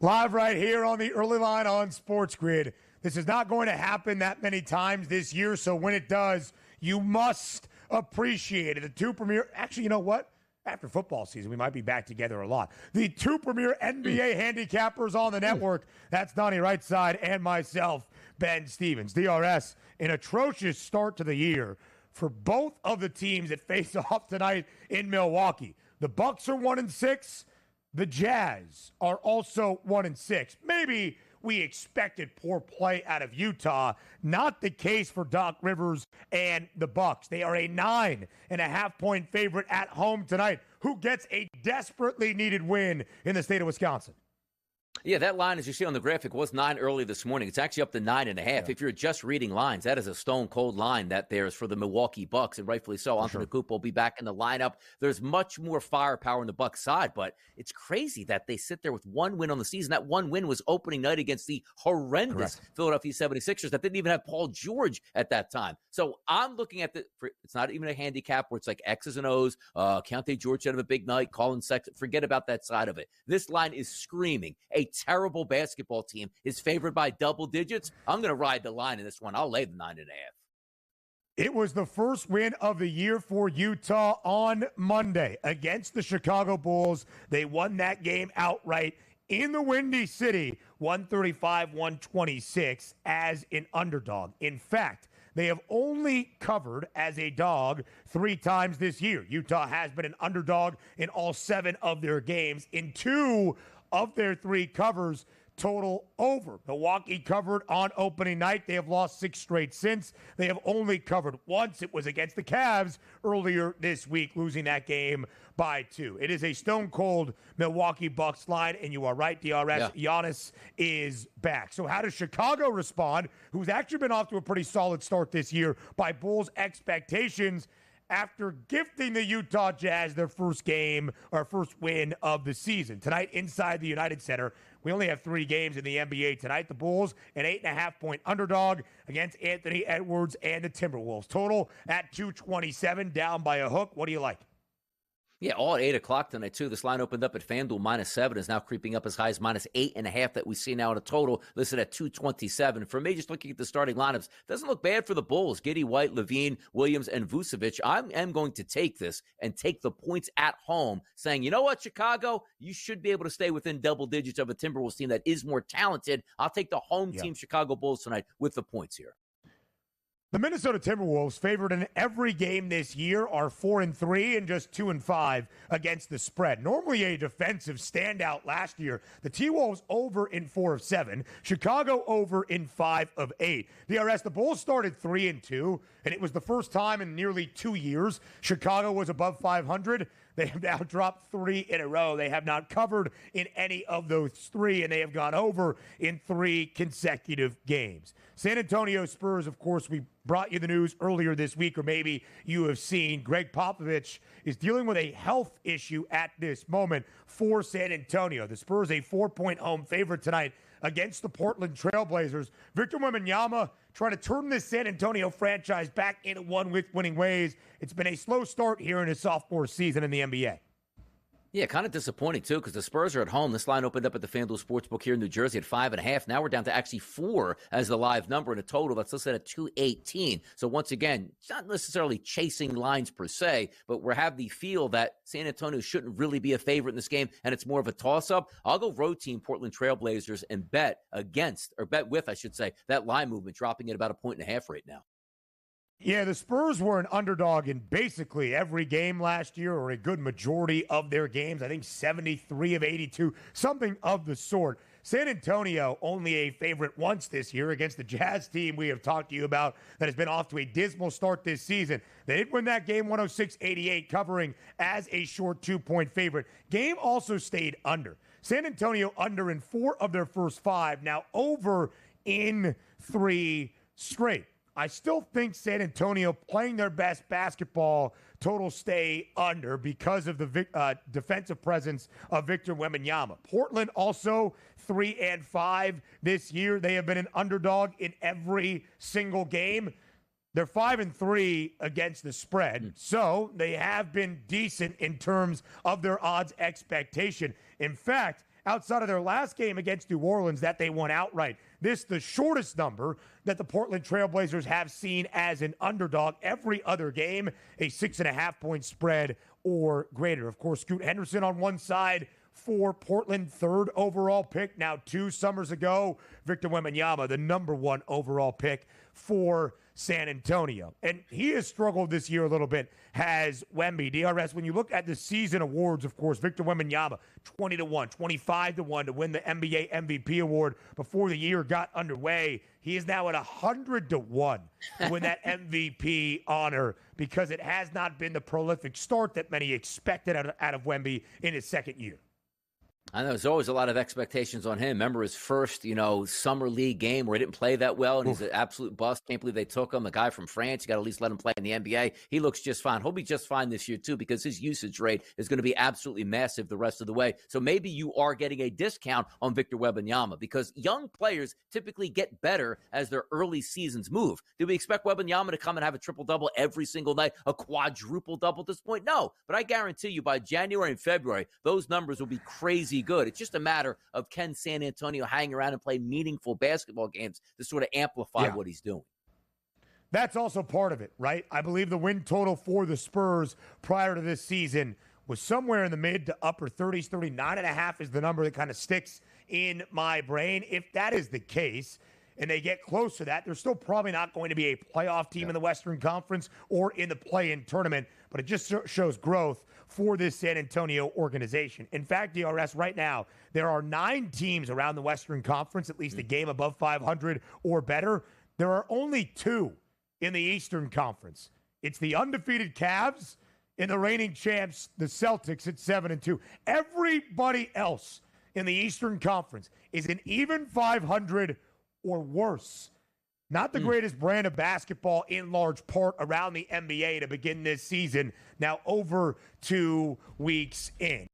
Live right here on the early line on SportsGrid. This is not going to happen that many times this year, so when it does, you must appreciate it. The two premier, actually, you know what? After football season, we might be back together a lot. The two premier NBA handicappers on the network, that's Donnie Rightside and myself, Ben Stevens. DRS, an atrocious start to the year for both of the teams that face off tonight in Milwaukee. The Bucks are 1-6. The Jazz are also 1-6. Maybe we expected poor play out of Utah. Not the case for Doc Rivers and the Bucks. They are a 9.5-point favorite at home tonight. Who gets a desperately needed win in the state of Wisconsin? Yeah, that line, as you see on the graphic, was 9 early this morning. It's actually up to 9.5. Yeah. If you're just reading lines, that is a stone-cold line that there's for the Milwaukee Bucks, and rightfully so. Antetokounmpo will be back in the lineup. There's much more firepower on the Bucks side, but it's crazy that they sit there with one win on the season. That one win was opening night against the horrendous Philadelphia 76ers that didn't even have Paul George at that time. So I'm looking at it's not even a handicap where it's like X's and O's. Keontae George had a big night. Colin Sexton, forget about that side of it. This line is screaming. A terrible basketball team is favored by double digits. I'm going to ride the line in this one. I'll lay the 9.5. It was the first win of the year for Utah on Monday against the Chicago Bulls. They won that game outright in the Windy City, 135-126 as an underdog. In fact, they have only covered as a dog 3 times this year. Utah has been an underdog in all 7 of their games. In 2 of their 3 covers, total over. Milwaukee covered on opening night. They have lost 6 straight since. They have only covered once. It was against the Cavs earlier this week, losing that game by 2. It is a stone-cold Milwaukee Bucks line, and you are right, DRS. Yeah. Giannis is back. So how does Chicago respond, who's actually been off to a pretty solid start this year by Bulls' expectations, after gifting the Utah Jazz their first game or first win of the season? Tonight inside the United Center, we only have 3 games in the NBA tonight. The Bulls, an 8.5-point underdog against Anthony Edwards and the Timberwolves. Total at 227, down by a hook. What do you like? Yeah, all at 8 o'clock tonight, too. This line opened up at FanDuel -7, is now creeping up as high as -8.5 that we see now in a total, listed at 227. For me, just looking at the starting lineups, doesn't look bad for the Bulls. Giddey, White, Levine, Williams, and Vucevic. I am going to take this and take the points at home, saying, you know what, Chicago, you should be able to stay within double digits of a Timberwolves team that is more talented. I'll take the home team Chicago Bulls tonight with the points here. The Minnesota Timberwolves, favored in every game this year, are 4-3 and just 2-5 against the spread. Normally a defensive standout last year. The T-Wolves over in 4 of 7. Chicago over in 5 of 8. DRS, the Bulls started 3-2, and it was the first time in nearly 2 years Chicago was above 500. They have now dropped 3 in a row. They have not covered in any of those 3, and they have gone over in 3 consecutive games. San Antonio Spurs, of course, we brought you the news earlier this week, or maybe you have seen. Greg Popovich is dealing with a health issue at this moment for San Antonio. The Spurs, a 4-point home favorite tonight against the Portland Trailblazers. Victor Wembanyama trying to turn this San Antonio franchise back into winning ways. It's been a slow start here in his sophomore season in the NBA. Yeah, kind of disappointing, too, because the Spurs are at home. This line opened up at the FanDuel Sportsbook here in New Jersey at 5.5. Now we're down to actually 4 as the live number in a total. That's listed at 218. So once again, it's not necessarily chasing lines per se, but we have the feel that San Antonio shouldn't really be a favorite in this game, and it's more of a toss-up. I'll go road team Portland Trailblazers and bet with, I should say, that line movement, dropping at about 1.5 right now. Yeah, the Spurs were an underdog in basically every game last year, or a good majority of their games. I think 73 of 82, something of the sort. San Antonio only a favorite once this year against the Jazz team we have talked to you about that has been off to a dismal start this season. They did win that game 106-88, covering as a short 2-point favorite. Game also stayed under. San Antonio under in 4 of their first 5, now over in 3 straight. I still think San Antonio playing their best basketball, total stay under because of the defensive presence of Victor Wembanyama. Portland also 3-5 this year. They have been an underdog in every single game. They're 5-3 against the spread, so they have been decent in terms of their odds expectation. In fact, outside of their last game against New Orleans that they won outright. This the shortest number that the Portland Trailblazers have seen as an underdog. Every other game, a 6.5-point spread or greater. Of course, Scoot Henderson on one side for Portland, third overall pick. Now, 2 summers ago, Victor Wembanyama, the number 1 overall pick for San Antonio. And he has struggled this year a little bit, has Wemby. DRS, when you look at the season awards, of course, Victor Wembanyama, 20-1, 25-1 to win the NBA MVP award before the year got underway. He is now at 100-1 to win that MVP honor because it has not been the prolific start that many expected out of Wemby in his second year. I know there's always a lot of expectations on him. Remember his first, summer league game where he didn't play that well, and he's an absolute bust. Can't believe they took him. A guy from France, you got to at least let him play in the NBA. He looks just fine. He'll be just fine this year, too, because his usage rate is going to be absolutely massive the rest of the way. So maybe you are getting a discount on Victor Wembanyama because young players typically get better as their early seasons move. Do we expect Wembanyama to come and have a triple-double every single night, a quadruple-double at this point? No, but I guarantee you by January and February, those numbers will be crazy good. It's just a matter of can San Antonio hang around and play meaningful basketball games to sort of amplify what he's doing. That's also part of it, right? I believe the win total for the Spurs prior to this season was somewhere in the mid to upper 30s. 39.5 is the number that kind of sticks in my brain. If that is the case, and they get close to that, they're still probably not going to be a playoff team in the Western Conference or in the play-in tournament, but it just shows growth for this San Antonio organization. In fact, DRS, right now, there are 9 teams around the Western Conference, at least a game above 500 or better. There are only 2 in the Eastern Conference. It's the undefeated Cavs and the reigning champs, the Celtics, at 7-2. Everybody else in the Eastern Conference is an even 500 or worse. Not the greatest brand of basketball in large part around the NBA to begin this season. Now over 2 weeks in.